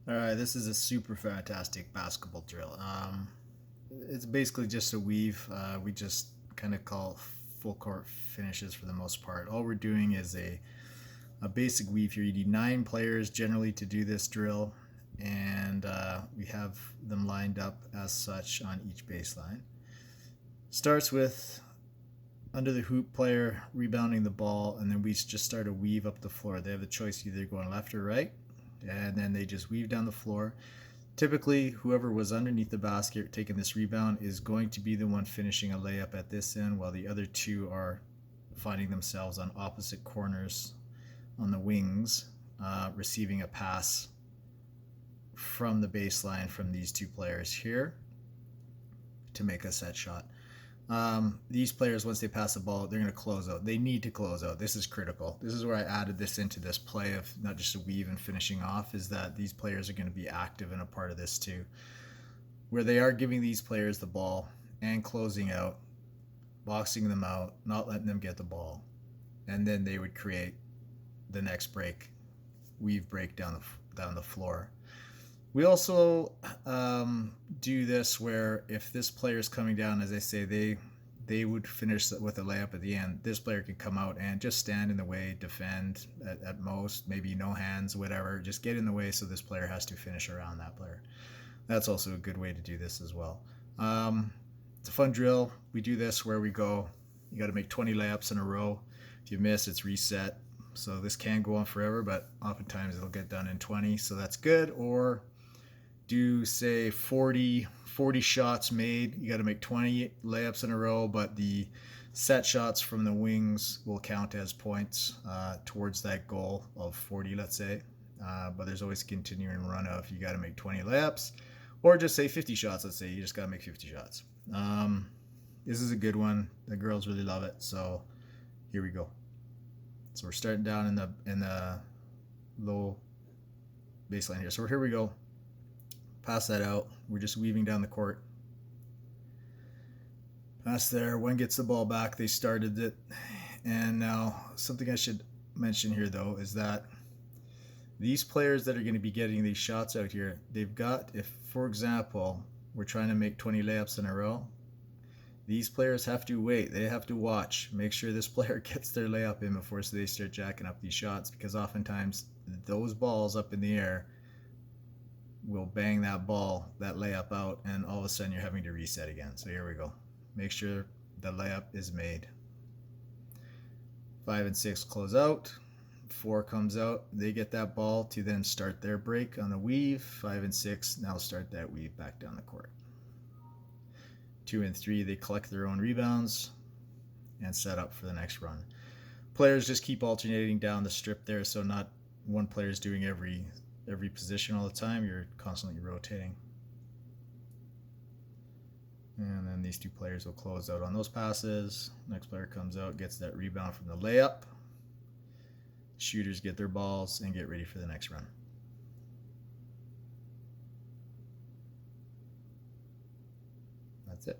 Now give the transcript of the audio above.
All right, this is a super fantastic basketball drill. It's basically just a weave. We just kind of call full court finishes for the most part. All we're doing is a basic weave here. You need 9 players generally to do this drill, and we have them lined up as such on each baseline. Starts with under the hoop player rebounding the ball, and then we just start a weave up the floor. They have the choice either going left or right, and then they just weave down the floor. Typically, whoever was underneath the basket taking this rebound is going to be the one finishing a layup at this end, while the other two are finding themselves on opposite corners on the wings, receiving a pass from the baseline from these 2 players here to make a set shot. These players, once they pass the ball, they're going to close out. They need to close out. This is critical. This is where I added this into this play of not just a weave and finishing off, is that these players are going to be active in a part of this too, where they are giving these players the ball and closing out, boxing them out, not letting them get the ball, and then they would create the next break, weave break down the floor. We also do this where if this player is coming down, as I say, they would finish with a layup at the end. This player can come out and just stand in the way, defend at most, maybe no hands, whatever. Just get in the way so this player has to finish around that player. That's also a good way to do this as well. It's a fun drill. We do this where we go, you got to make 20 layups in a row. If you miss, it's reset. So this can go on forever, but oftentimes it'll get done in 20, so that's good. Or do say 40 shots made. You got to make 20 layups in a row, but the set shots from the wings will count as points towards that goal of 40, let's say. But there's always a continuing run of you got to make 20 layups, or just say 50 shots. Let's say you just got to make 50 shots. This is a good one. The girls really love it. So here we go. So we're starting down in the low baseline here. So here we go. Pass that out. We're just weaving down the court. Pass there. One gets the ball back. They started it. And now something I should mention here, though, is that these players that are going to be getting these shots out here, they've got, if, for example, we're trying to make 20 layups in a row, these players have to wait. They have to watch. Make sure this player gets their layup in before they start jacking up these shots, because oftentimes those balls up in the air will bang that layup out, and all of a sudden you're having to reset again. So here we go. Make sure the layup is made. 5 and 6 close out. 4 comes out. They get that ball to then start their break on the weave. 5 and 6 now start that weave back down the court. 2 and 3, they collect their own rebounds and set up for the next run. Players just keep alternating down the strip there, so not one player is doing every position all the time. You're constantly rotating. And then these 2 players will close out on those passes. Next player comes out, gets that rebound from the layup. Shooters get their balls and get ready for the next run. That's it.